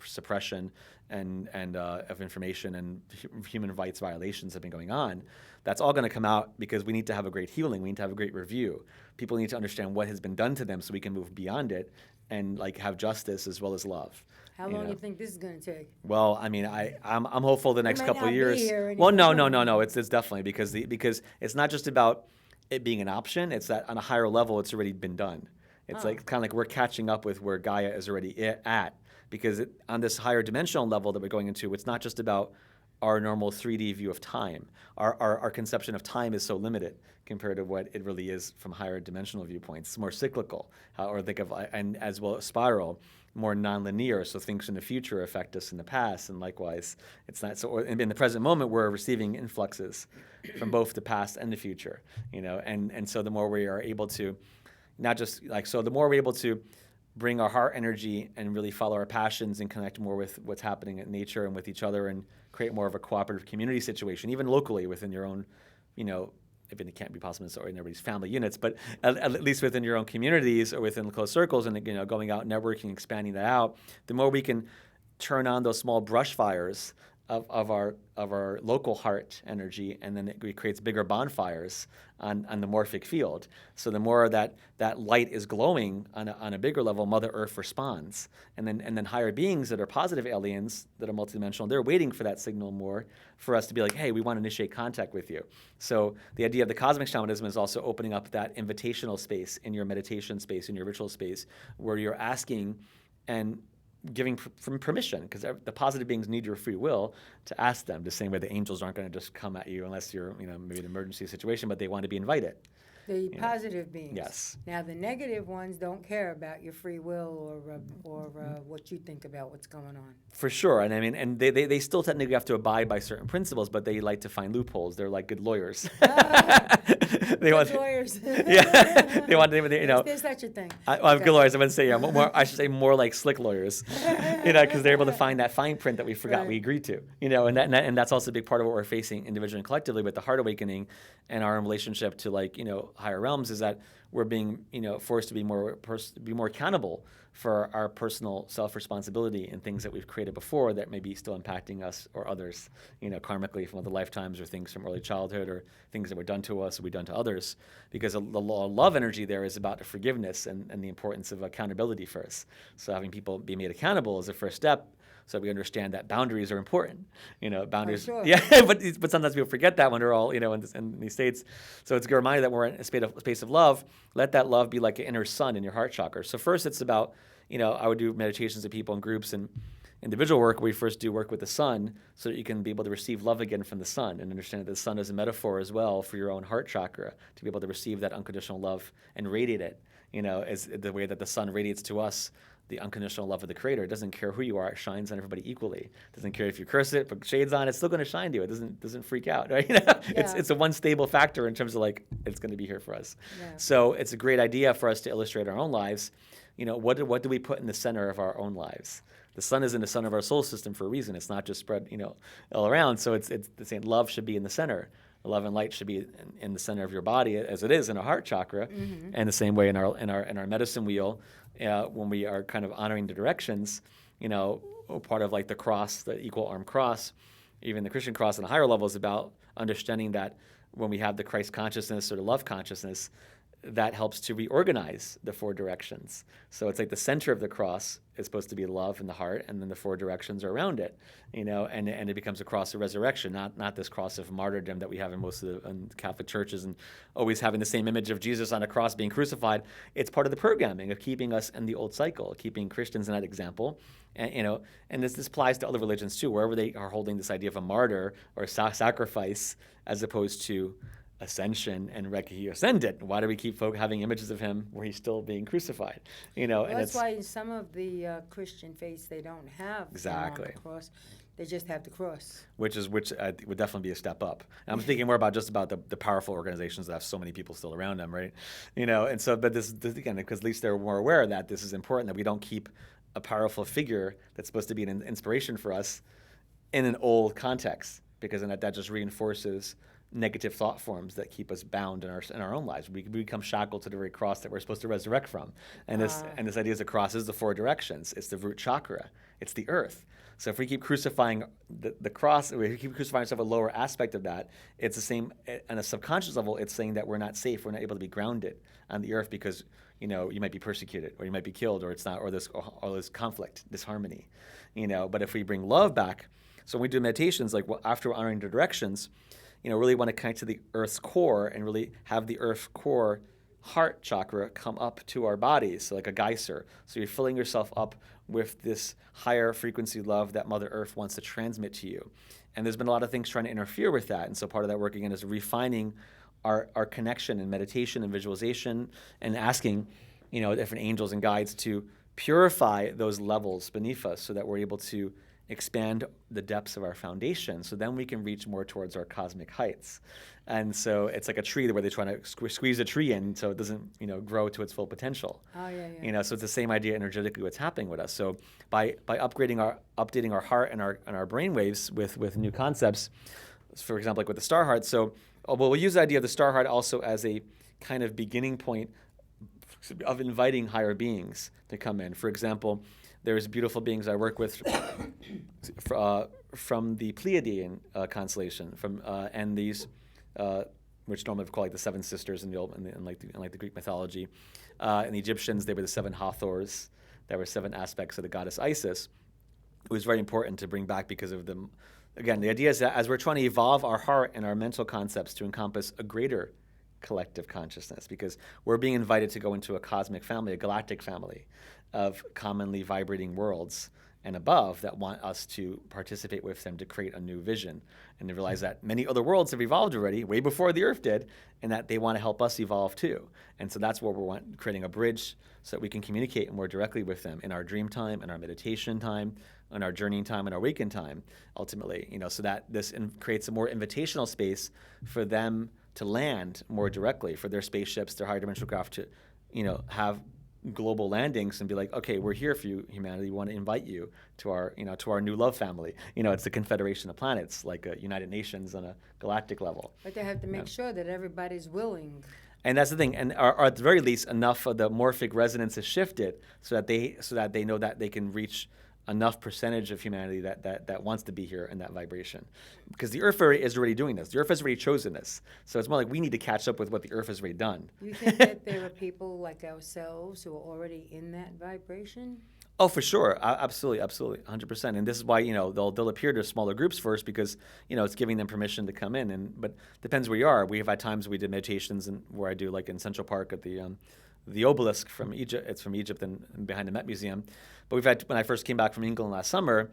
suppression and of information and human rights violations that have been going on. That's all going to come out because we need to have a great healing. We need to have a great review. People need to understand what has been done to them so we can move beyond it and have justice as well as love. How long do you think this is going to take? Well, I mean, I'm hopeful the next couple of years. Well, no. It's definitely because it's not just about it being an option. It's that on a higher level, it's already been done. It's kind of like we're catching up with where Gaia is already at, because on this higher dimensional level that we're going into, it's not just about our normal 3D view of time. Our conception of time is so limited compared to what it really is from higher dimensional viewpoints. It's more cyclical, or think of, and as well as spiral, more nonlinear. So things in the future affect us in the past, and likewise, it's not so. In the present moment, we're receiving influxes from both the past and the future. And so the more we are able to, not just the more we're able to bring our heart energy and really follow our passions and connect more with what's happening in nature and with each other and create more of a cooperative community situation, even locally within your own, if it can't be possible in everybody's family units, but at least within your own communities or within close circles and, going out, networking, expanding that out, the more we can turn on those small brush fires of our local heart energy, and then it creates bigger bonfires on the morphic field. So the more that light is glowing on a bigger level, Mother Earth responds, and then higher beings that are positive aliens that are multidimensional, they're waiting for that signal more for us to be like, hey, we want to initiate contact with you. So the idea of the cosmic shamanism is also opening up that invitational space in your meditation space, in your ritual space, where you're asking and giving from permission, because the positive beings need your free will to ask them, the same way the angels aren't going to just come at you unless you're, maybe an emergency situation, but they want to be invited. The positive beings. Yes. Now, the negative ones don't care about your free will or what you think about what's going on. For sure. And and they still technically have to abide by certain principles, but they like to find loopholes. They're like good lawyers. Good lawyers. Yeah. There's such a thing. I'm good lawyers. I wouldn't say, I should say more like slick lawyers, because they're able to find that fine print that we forgot we agreed to, and that's also a big part of what we're facing individually and collectively with the heart awakening and our relationship to higher realms, is that we're being forced to be more accountable for our personal self-responsibility and things that we've created before that may be still impacting us or others, karmically from other lifetimes or things from early childhood or things that were done to us or we've done to others. Because the law of love energy there is about forgiveness and the importance of accountability first. So having people be made accountable is the first step, so we understand that boundaries are important. Boundaries. Sure. Yeah, but sometimes people forget that when they're all in these states. So it's a good reminder that we're in a space of love. Let that love be like an inner sun in your heart chakra. So first, it's about I would do meditations with people in groups and individual work. We first do work with the sun so that you can be able to receive love again from the sun and understand that the sun is a metaphor as well for your own heart chakra, to be able to receive that unconditional love and radiate it. As the way that the sun radiates to us the unconditional love of the Creator. It doesn't care who you are; it shines on everybody equally. It doesn't care if you curse it, put shades on; it's still going to shine to you. It doesn't freak out, right? It's a one stable factor in terms of it's going to be here for us. Yeah. So it's a great idea for us to illustrate our own lives. What do we put in the center of our own lives? The sun is in the center of our solar system for a reason. It's not just spread all around. So it's the same. Love should be in the center. Love and light should be in the center of your body, as it is in our heart chakra, and the same way in our medicine wheel. When we are kind of honoring the directions, part of the cross, the equal arm cross, even the Christian cross on a higher level is about understanding that when we have the Christ consciousness or the love consciousness, that helps to reorganize the four directions. So it's like the center of the cross is supposed to be love in the heart, and then the four directions are around it, and it becomes a cross of resurrection, not this cross of martyrdom that we have in most of the Catholic churches, and always having the same image of Jesus on a cross being crucified. It's part of the programming of keeping us in the old cycle, keeping Christians in that example, and this applies to other religions too, wherever they are holding this idea of a martyr or sacrifice as opposed to ascension and he ascended. Why do we keep having images of him where he's still being crucified? And that's why in some of the Christian faiths they don't have exactly the cross; they just have the cross. Which would definitely be a step up. And I'm thinking more about the powerful organizations that have so many people still around them, right? And so, but this again, because at least they're more aware that this is important, that we don't keep a powerful figure that's supposed to be an inspiration for us in an old context, because then that just reinforces negative thought forms that keep us bound in our own lives. We become shackled to the very cross that we're supposed to resurrect from. And this idea is the cross is the four directions. It's the root chakra. It's the earth. So if we keep crucifying the cross, we keep crucifying ourselves a lower aspect of that, it's the same on a subconscious level. It's saying that we're not safe. We're not able to be grounded on the earth because you might be persecuted or you might be killed or it's not or there's conflict, disharmony. But if we bring love back, so when we do meditations after honoring the directions, really want to connect to the earth's core and really have the earth core heart chakra come up to our bodies, so like a geyser. So you're filling yourself up with this higher frequency love that Mother Earth wants to transmit to you. And there's been a lot of things trying to interfere with that. And so part of that work, again, is refining our connection and meditation and visualization and asking, different angels and guides to purify those levels beneath us so that we're able to expand the depths of our foundation, so then we can reach more towards our cosmic heights. And so it's like a tree where they're trying to squeeze a tree in so it doesn't, grow to its full potential. Oh, yeah. So it's the same idea energetically what's happening with us. So by updating our heart and our brain waves with new concepts, for example, like with the star heart. So we'll use the idea of the star heart also as a kind of beginning point of inviting higher beings to come in. For example, there's beautiful beings I work with from the Pleiadian constellation, and these, which normally we call like the seven sisters in the Greek mythology. In the Egyptians, they were the seven Hathors. There were seven aspects of the goddess Isis. It was very important to bring back because of them. Again, the idea is that as we're trying to evolve our heart and our mental concepts to encompass a greater collective consciousness, because we're being invited to go into a cosmic family, a galactic family of commonly vibrating worlds and above that want us to participate with them to create a new vision, and to realize that many other worlds have evolved already, way before the Earth did, and that they want to help us evolve too. And so that's where we're creating a bridge so that we can communicate more directly with them in our dream time, in our meditation time, in our journeying time, and our waking time, ultimately. So that this creates a more invitational space for them to land more directly, for their spaceships, their higher dimensional craft to, have global landings and be like, okay, we're here for you, humanity. We want to invite you to our new love family. It's the Confederation of Planets, like a United Nations on a galactic level. But they have to make sure that everybody's willing. And that's the thing. And or at the very least, enough of the morphic resonance is shifted so that they know that they can reach enough percentage of humanity that wants to be here in that vibration. Because the Earth is already doing this. The Earth has already chosen this. So it's more like we need to catch up with what the Earth has already done. Do you think that there are people like ourselves who are already in that vibration? Oh, for sure. Absolutely, 100%. And this is why, they'll appear to smaller groups first because, it's giving them permission to come in. But depends where you are. We have had times we did meditations where I do, like in Central Park at the obelisk from Egypt. It's from Egypt and behind the Met Museum. But we've had, when I first came back from England last summer,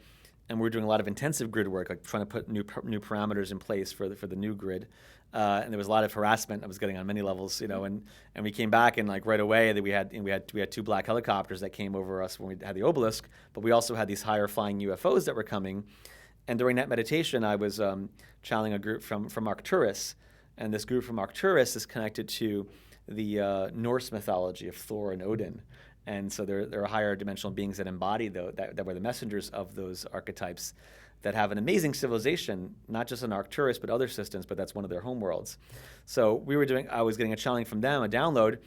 and we were doing a lot of intensive grid work, like trying to put new parameters in place for the new grid. And there was a lot of harassment I was getting on many levels, and we came back and like right away that we had two black helicopters that came over us when we had the obelisk, but we also had these higher flying UFOs that were coming. And during that meditation, I was channeling a group from Arcturus, and this group from Arcturus is connected to the Norse mythology of Thor and Odin. And so there are higher dimensional beings that embody that were the messengers of those archetypes that have an amazing civilization, not just in Arcturus, but other systems, but that's one of their homeworlds. So I was getting a channeling from them, a download,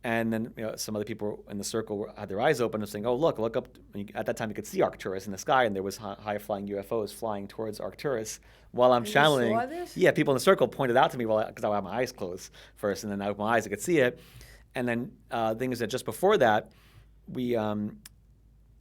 and then some other people in the circle had their eyes open and saying, oh, look up. At that time, you could see Arcturus in the sky, and there was high-flying UFOs flying towards Arcturus while I'm channeling. You saw this? Yeah, people in the circle pointed out to me because I had my eyes closed first, and then I opened my eyes, I could see it. And then the thing is that just before that,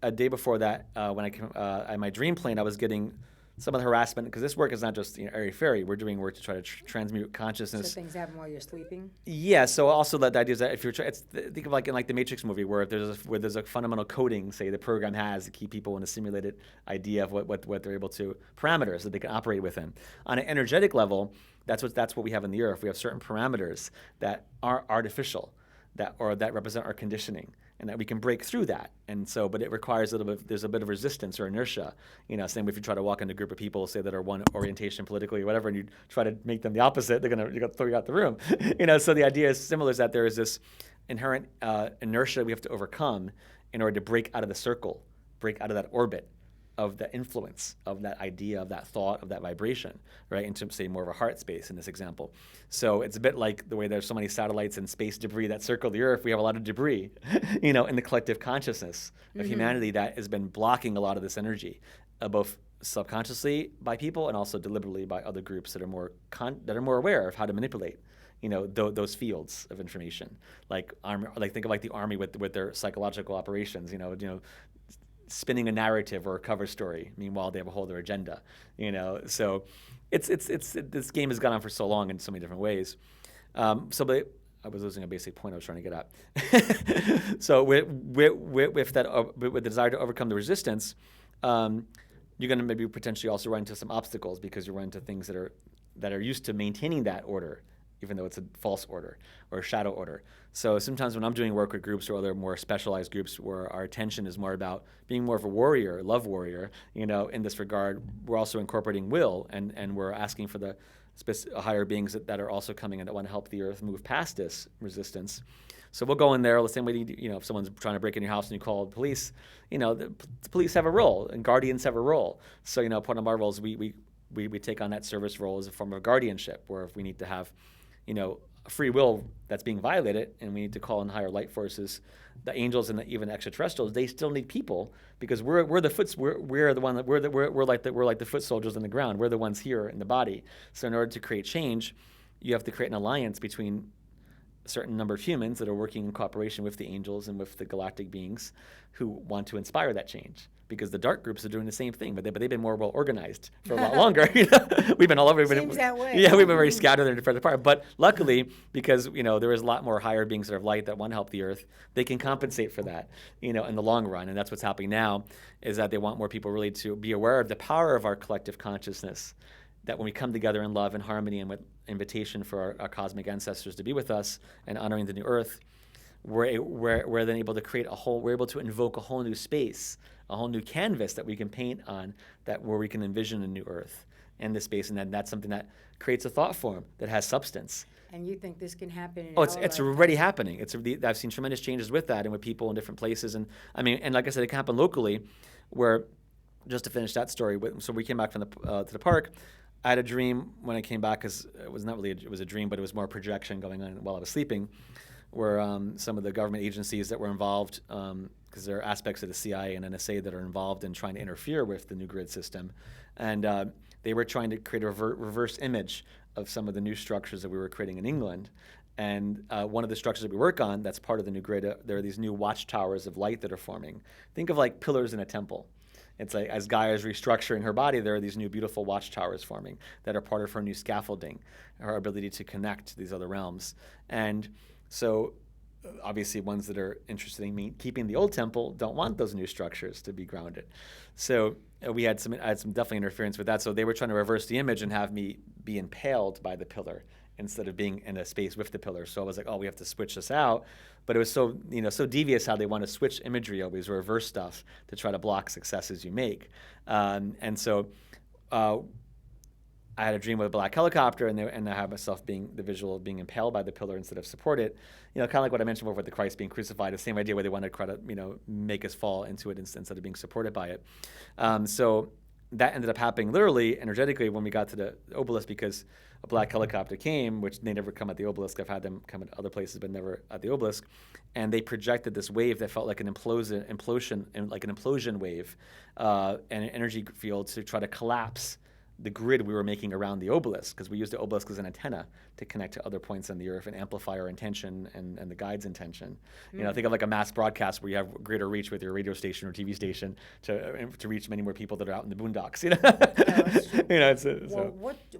a day before that, when I came at my dream plane, I was getting some of the harassment, because this work is not just airy-fairy. We're doing work to try to transmute consciousness. So things happen while you're sleeping? Yeah, so also the idea is that if you're think of like in like the Matrix movie where there's a fundamental coding, say the program has to keep people in a simulated idea of what they're able to, parameters that they can operate within. On an energetic level, that's what we have in the Earth. We have certain parameters that are artificial, that represent our conditioning, and that we can break through that. And so, but it requires there's a bit of resistance or inertia. Same if you try to walk into a group of people, say that are one orientation politically or whatever, and you try to make them the opposite, you're gonna throw you out the room. So the idea is similar, is that there is this inherent inertia we have to overcome in order to break out of the circle, break out of that orbit of the influence of that idea, of that thought, of that vibration, right, into, say, more of a heart space in this example. So it's a bit like the way there's so many satellites and space debris that circle the Earth. We have a lot of debris, in the collective consciousness of humanity that has been blocking a lot of this energy, both subconsciously by people and also deliberately by other groups that are more aware of how to manipulate those fields of information, like think of like the army with their psychological operations, spinning a narrative or a cover story. Meanwhile, they have a whole other agenda, So it's this game has gone on for so long in so many different ways. I was losing a basic point I was trying to get at. So with the desire to overcome the resistance, you're going to maybe potentially also run into some obstacles, because you run into things that are used to maintaining that order even though it's a false order or a shadow order. So sometimes when I'm doing work with groups or other more specialized groups where our attention is more about being more of a warrior, love warrior, in this regard, we're also incorporating will, and we're asking for the higher beings that are also coming and that want to help the earth move past this resistance. So we'll go in there the same way, if someone's trying to break in your house and you call the police, the police have a role and guardians have a role. So, part of our roles, we take on that service role as a form of guardianship, where if we need to have, free will that's being violated and we need to call in higher light forces, the angels and even extraterrestrials, they still need people because we're like the foot soldiers on the ground. We're the ones here in the body. So in order to create change, you have to create an alliance between a certain number of humans that are working in cooperation with the angels and with the galactic beings who want to inspire that change. Because the dark groups are doing the same thing, but they've been more well organized for a lot longer. We've been all over. Seems that way. Yeah, we've been very scattered and different apart. But luckily, because there is a lot more higher beings that are of light that want to help the earth, they can compensate for that, in the long run. And that's what's happening now, is that they want more people really to be aware of the power of our collective consciousness. That when we come together in love and harmony and with invitation for our cosmic ancestors to be with us and honoring the new earth, we're then able to we're able to invoke a whole new space, a whole new canvas that we can paint on, where we can envision a new earth and this space, and then that's something that creates a thought form that has substance. And you think this can happen in it's already happening. I've seen tremendous changes with that and with people in different places, and like I said, it can happen locally, where, just to finish that story, so we came back from to the park. I had a dream when I came back, because it was not really it was a dream, but it was more projection going on while I was sleeping, where some of the government agencies that were involved, because there are aspects of the CIA and NSA that are involved in trying to interfere with the new grid system, and they were trying to create a reverse image of some of the new structures that we were creating in England. And one of the structures that we work on that's part of the new grid, there are these new watchtowers of light that are forming. Think of like pillars in a temple. It's like as Gaia is restructuring her body, there are these new beautiful watchtowers forming that are part of her new scaffolding, her ability to connect to these other realms. And so obviously ones that are interested in keeping the old temple don't want those new structures to be grounded. So I had some definitely interference with that. So they were trying to reverse the image and have me be impaled by the pillar instead of being in a space with the pillar. So I was like, we have to switch this out. But it was so devious how they want to switch imagery always, reverse stuff to try to block successes you make. And so I had a dream with a black helicopter, and I have myself being the visual of being impaled by the pillar instead of supported. Kind of like what I mentioned before with the Christ being crucified, the same idea where they want to try to make us fall into it instead of being supported by it. So that ended up happening literally, energetically, when we got to the obelisk, because a black helicopter came, which they never come at the obelisk. I've had them come at other places, but never at the obelisk. And they projected this wave that felt like an implosion wave, and an energy field to try to collapse the grid we were making around the obelisk, because we used the obelisk as an antenna to connect to other points on the earth and amplify our intention and the guide's intention. Think of like a mass broadcast where you have greater reach with your radio station or TV station to reach many more people that are out in the boondocks.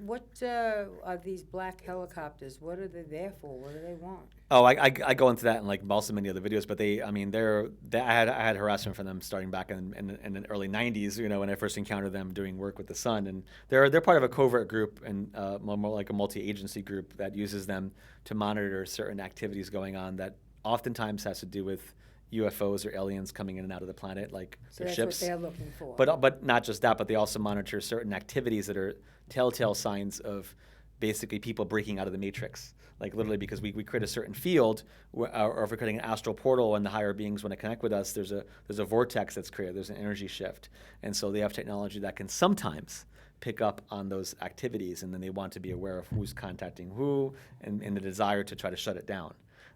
What are these black helicopters? What are they there for? What do they want? I go into that in like also many other videos, but I had harassment from them starting back in the early 90s, when I first encountered them doing work with the sun, and they're part of a covert group and more like a multi-agency group that uses them to monitor certain activities going on that oftentimes has to do with UFOs or aliens coming in and out of the planet, like so their that's ships. What they're looking for. But not just that, but they also monitor certain activities that are telltale signs of basically people breaking out of the matrix. Like literally, because we create a certain field, or if we're creating an astral portal and the higher beings want to connect with us, there's a vortex that's created. There's an energy shift, and so they have technology that can sometimes pick up on those activities, and then they want to be aware of who's contacting who, and the desire to try to shut it down.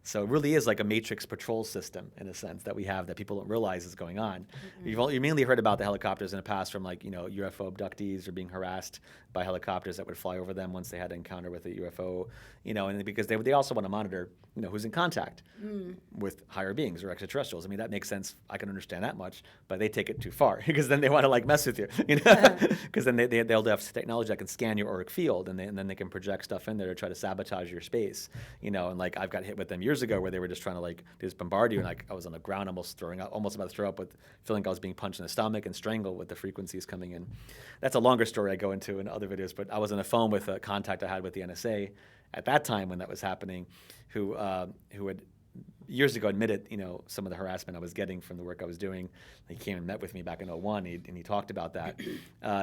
So it really is like a matrix patrol system in a sense that we have that people don't realize is going on. Mm-hmm. You mainly heard about the helicopters in the past from UFO abductees or being harassed by helicopters that would fly over them once they had an encounter with a UFO, and because they also want to monitor, who's in contact with higher beings or extraterrestrials. That makes sense. I can understand that much, but they take it too far because then they want to mess with you, because then they'll have technology that can scan your auric field and then they can project stuff in there to try to sabotage your space, and I've got hit with them years years ago where they were just trying to they just bombard you, and I was on the ground almost about to throw up, with feeling like I was being punched in the stomach and strangled with the frequencies coming in. That's a longer story I go into in other videos, but I was on the phone with a contact I had with the NSA at that time when that was happening, who had years ago admitted, some of the harassment I was getting from the work I was doing. He came and met with me back in 2001, and he talked about that.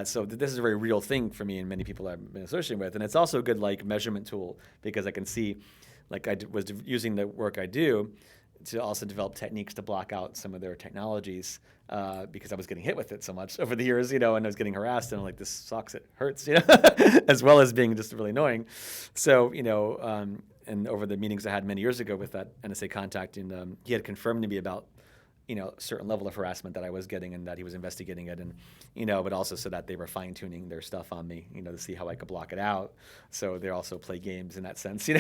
So this is a very real thing for me and many people I've been associating with. And it's also a good measurement tool, because I can see, was using the work I do to also develop techniques to block out some of their technologies, because I was getting hit with it so much over the years, and I was getting harassed, and I'm like, this sucks, it hurts, as well as being just really annoying. So, and over the meetings I had many years ago with that NSA contact, and he had confirmed to me about, a certain level of harassment that I was getting, and that he was investigating it, and, but also so that they were fine-tuning their stuff on me, to see how I could block it out. So they also play games in that sense, So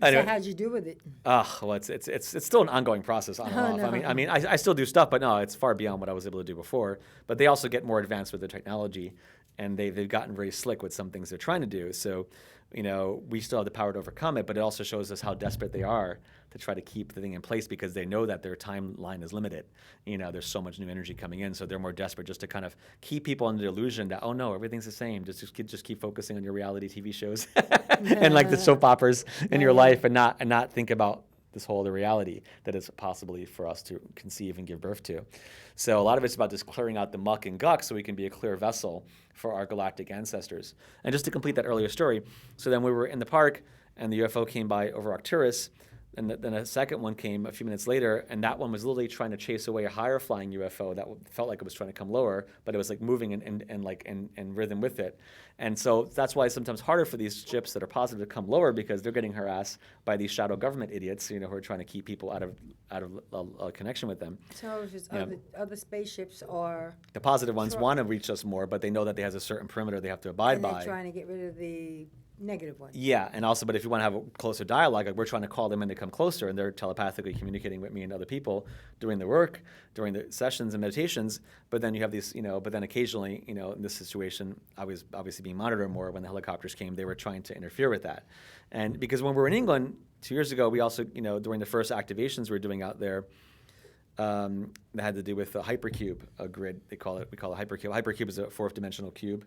how'd you do with it? Well, it's still an ongoing process on and off. No. I mean, I still do stuff, but no, it's far beyond what I was able to do before. But they also get more advanced with the technology, and they've gotten very slick with some things they're trying to do. So, we still have the power to overcome it, but it also shows us how desperate they are to try to keep the thing in place, because they know that their timeline is limited. There's so much new energy coming in, so they're more desperate just to kind of keep people under the illusion that, oh no, everything's the same. Just keep focusing on your reality TV shows and the soap operas in your life, and not think about this whole other reality that is possibly for us to conceive and give birth to. So a lot of it's about just clearing out the muck and guck so we can be a clear vessel for our galactic ancestors. And just to complete that earlier story, so then we were in the park, and the UFO came by over Arcturus, and then a second one came a few minutes later, and that one was literally trying to chase away a higher flying UFO that felt like it was trying to come lower, but it was moving in rhythm with it. And so that's why it's sometimes harder for these ships that are positive to come lower, because they're getting harassed by these shadow government idiots, who are trying to keep people out of connection with them. So if it's other spaceships are... The positive ones want to reach us more, but they know that they has a certain perimeter they have to abide by. And they're trying to get rid of the negative ones. Yeah, and also, but if you want to have a closer dialogue, we're trying to call them in to come closer, and they're telepathically communicating with me and other people doing the work, during the sessions and meditations. But then you have these, but then occasionally, in this situation, I was obviously being monitored more. When the helicopters came, they were trying to interfere with that. And because when we were in England 2 years ago, we also, during the first activations we were doing out there, that had to do with the Hypercube, a grid, we call it Hypercube. Hypercube is a fourth dimensional cube.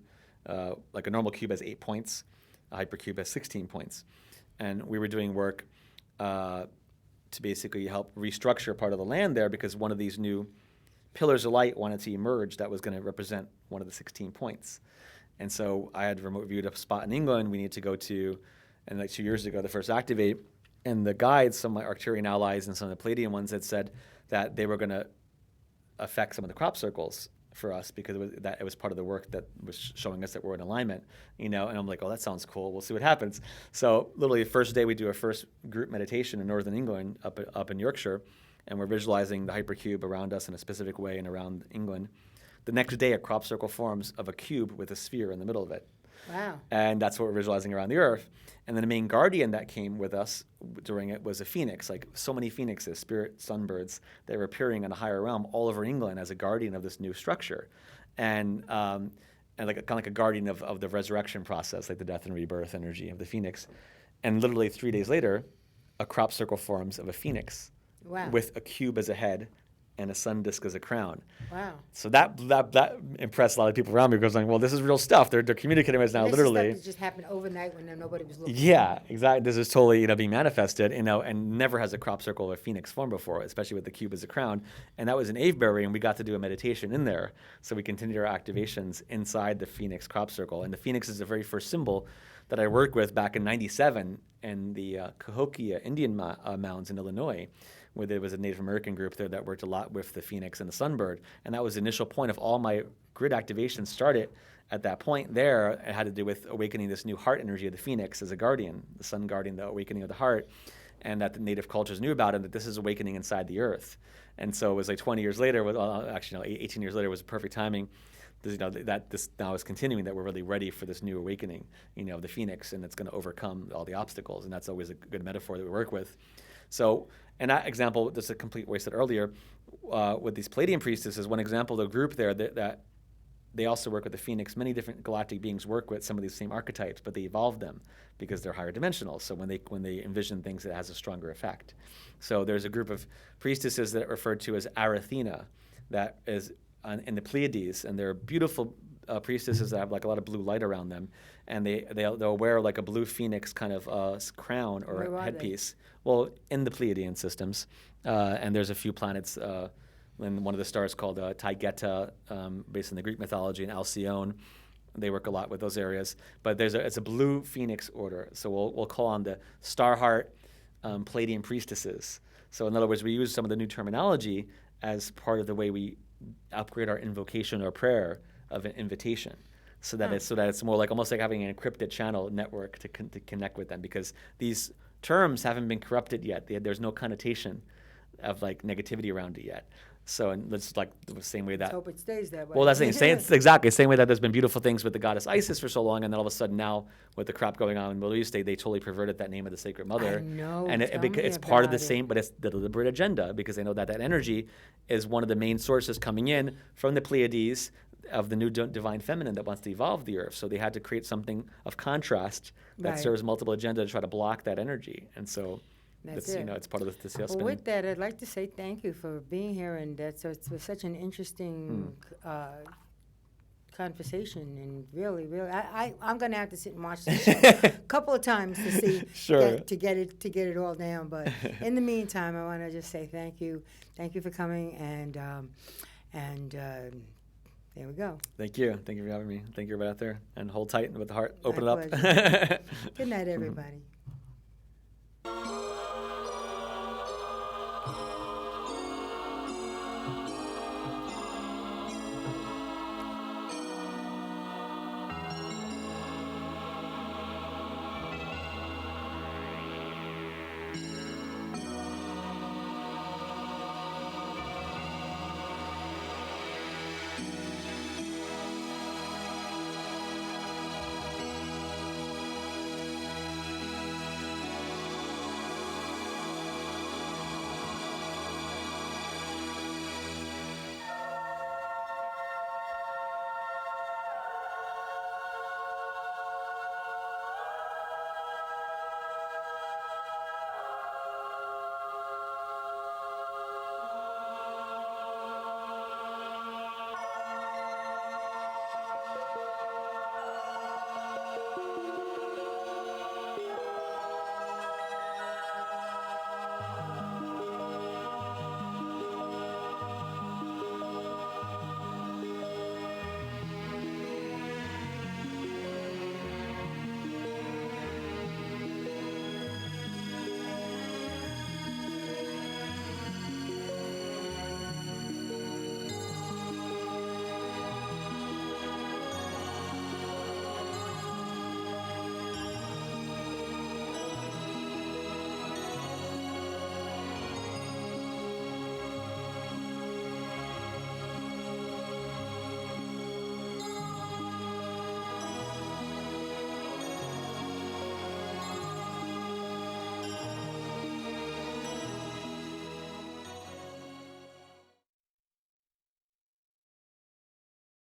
Like a normal cube has 8 points. A Hypercube has 16 points. And we were doing work to basically help restructure part of the land there, because one of these new pillars of light wanted to emerge that was going to represent one of the 16 points. And so I had remote viewed a spot in England we need to go to, and 2 years ago, the first activate, and the guides, some of my Arcturian allies and some of the Palladian ones, had said that they were going to affect some of the crop circles for us, because it was part of the work that was showing us that we're in alignment, and I'm like, oh, that sounds cool. We'll see what happens. So literally the first day we do our first group meditation in northern England, up in Yorkshire, and we're visualizing the Hypercube around us in a specific way and around England. The next day, a crop circle forms of a cube with a sphere in the middle of it. Wow. And that's what we're visualizing around the Earth. And then the main guardian that came with us during it was a phoenix, like so many phoenixes, spirit sunbirds, that were appearing in a higher realm all over England as a guardian of this new structure. And like kind of like a guardian of the resurrection process, like the death and rebirth energy of the phoenix. And literally 3 days later, a crop circle forms of a phoenix. Wow. With a cube as a head and a sun disk as a crown. Wow. So that impressed a lot of people around me, because I'm like, well, this is real stuff. They're communicating with us now, This literally. Is stuff that just happened overnight when nobody was looking. Yeah, exactly. This is totally being manifested, and never has a crop circle of a phoenix formed before, especially with the cube as a crown. And that was in Avebury, and we got to do a meditation in there. So we continued our activations inside the phoenix crop circle. And the phoenix is the very first symbol that I worked with back in '97 in the Cahokia Indian mounds in Illinois, where there was a Native American group there that worked a lot with the phoenix and the sunbird. And that was the initial point of all my grid activations started at that point there. It had to do with awakening this new heart energy of the phoenix as a guardian, the sun guardian, the awakening of the heart, and that the native cultures knew about it, that this is awakening inside the earth. And so it was 20 years later, 18 years later was perfect timing. That this now is continuing, that we're really ready for this new awakening, of the phoenix, and it's going to overcome all the obstacles. And that's always a good metaphor that we work with. So, and that example, just a complete what I said earlier, with these Palladian priestesses, one example of the group there that they also work with the Phoenix. Many different galactic beings work with some of these same archetypes, but they evolve them because they're higher dimensional. So when they envision things, it has a stronger effect. So there's a group of priestesses that are referred to as Arathena, that is in the Pleiades, and they're beautiful priestesses that have like a lot of blue light around them, and they'll wear like a blue phoenix kind of crown or Where are headpiece. Well, in the Pleiadian systems, and there's a few planets. In one of the stars called Taygeta, based in the Greek mythology, and Alcyone. They work a lot with those areas. But it's a blue phoenix order. So we'll call on the Starheart Palladian priestesses. So in other words, we use some of the new terminology as part of the way we upgrade our invocation or prayer of an invitation. So that it's more like almost like having an encrypted channel network to connect with them, because these terms haven't been corrupted yet. There's no connotation of like negativity around it yet. So, and it's like the same way that. Let's hope it stays that way. Well, that's the thing. It's exactly the same way that there's been beautiful things with the goddess Isis for so long, and then all of a sudden now, with the crap going on in the Middle East, they totally perverted that name of the Sacred Mother. I know. And it's part of the same, but it's the deliberate agenda, because they know that energy is one of the main sources coming in from the Pleiades of the new divine feminine that wants to evolve the earth. So they had to create something of contrast that serves multiple agenda to try to block that energy. And so. That's it. It's part of the sales Well, spinning. with that, I'd like to say thank you for being here, and it's such an interesting conversation, and really, I'm going to have to sit and watch this show a couple of times to see to get it all down. But in the meantime, I want to just say thank you for coming, and there we go. Thank you for having me. Thank you, everybody out there, and hold tight with the heart. Open it up. Good night, everybody.